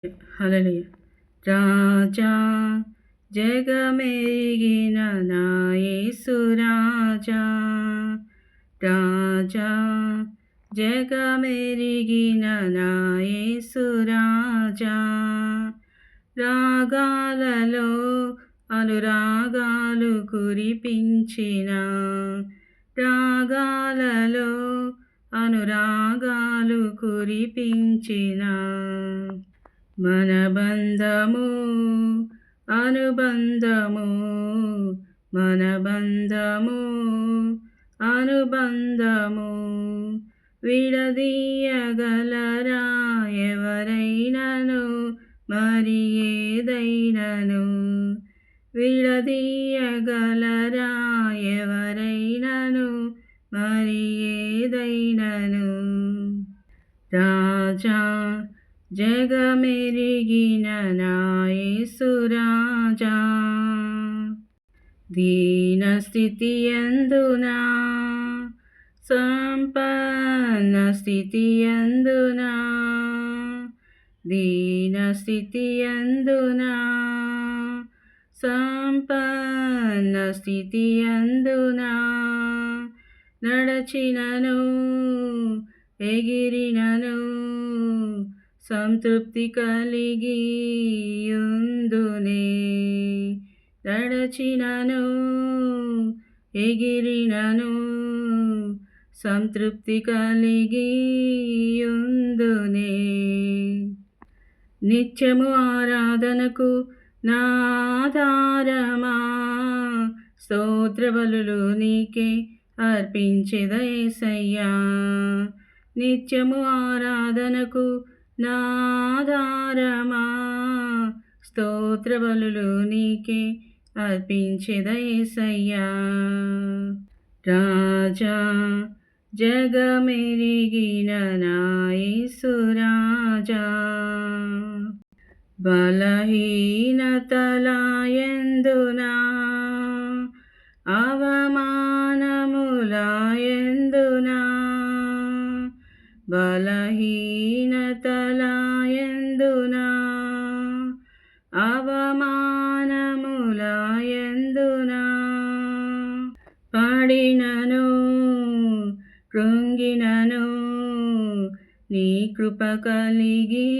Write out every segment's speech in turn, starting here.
హల్లెలూయా. రాజా జగమెరిగిన నా యేసు రాజా, రాజా జగమెరిగిన నా యేసు రాజా, రాగాలలో అనురాగాలు కురిపించిన, రాగాలలో అనురాగాలు కురిపించిన, మన బంధము అనుబంధము, మన బంధము అనుబంధము, విడదీయగలరా ఎవరైనను మరి ఏదైనను, విడదీయగలరా ఎవరైనను మరి ఏదైనను. రాజా జగమెరిగిన నా యేసు రాజా, దీన స్థితియందునా సంపన్న స్థితియందునా, దీన స్థితియందునా సంపన్న స్థితియందునా, నడచినను ఎగిరినను సంతృప్తి కలిగి యుందునే, నడచినను ఎగిరినను సంతృప్తి కలిగి యుందునే. నిత్యము ఆరాధనకు నా ఆధారమా, స్తోత్ర బలులు నీకే అర్పించెద యేసయ్యా, నిత్యము ఆరాధనకు నా ఆధారమా, స్తోత్ర బలులు నీకే అర్పించెద యేసయ్యా. రాజా జగమెరిగిన నా యేసు రాజా, బలహీనతలయందునా అవమానములయందునా, బలహీనతలయందునా అవమానములయందునా, పడినను కృంగినను నీ కృప కలిగి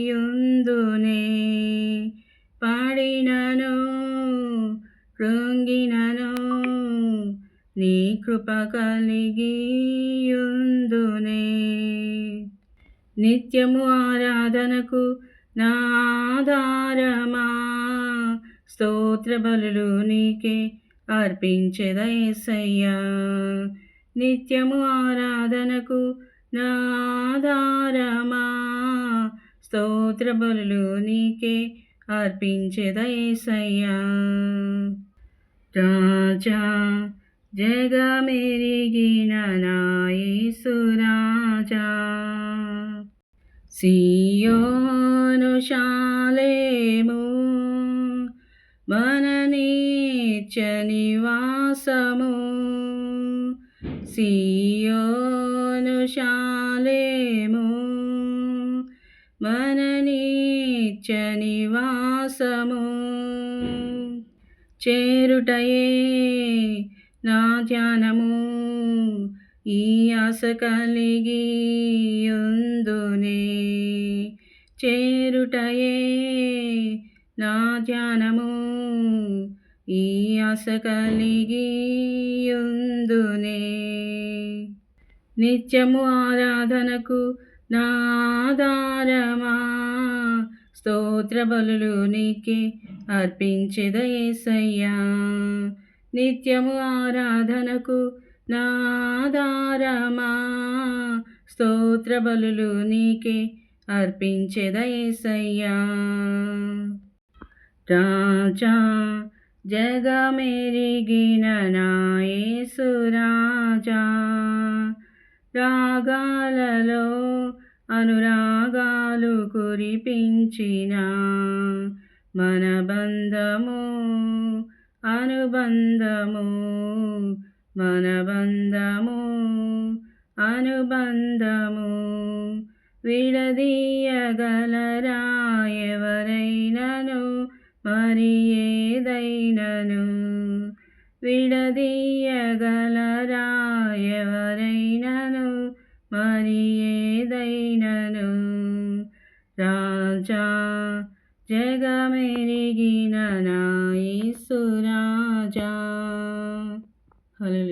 యుందునే, పడినను కృంగినను నీ కృప కలిగి యుందునే. నిత్యము ఆరాధనకు నా ఆధారమా, స్తోత్ర బలులు నీకే అర్పించెద యేసయ్యా, నిత్యము ఆరాధనకు నా ఆధారమా, స్తోత్ర బలులు నీకే అర్పించెద యేసయ్యా. రాజా జగమెరిగిన నా యేసు రాజా, సియోను షాలేము మన నిత్య నివాసము, సియోను షాలేము మన నిత్య నివాసము, చేరుటయే నా ధ్యానము ఈ ఆశ కలిగి యుందునే, చేరుటయే నా ధ్యానము ఈ ఆశ కలిగి యుందునే. నిత్యము ఆరాధనకు నా ఆధారమా, స్తోత్ర బలులు నీకే అర్పించెద యేసయ్యా, నిత్యము ఆరాధనకు నా ఆధారమా, స్తోత్ర బలులు నీకే అర్పించెద యేసయ్యా. రాజా జగమెరిగిన నా యేసు రాజా, రాగాలలో అనురాగాలు కురిపించిన, మన బంధము అనుబంధము, మన బంధము అనుబంధము, విడదీయగలరా మరి ఏదైనను విడదీయగలరా ఎవరైనను మరి ఏదైనను రాజా జగమెరిగిన నా యేసు రాజా. హల్లెలూయా.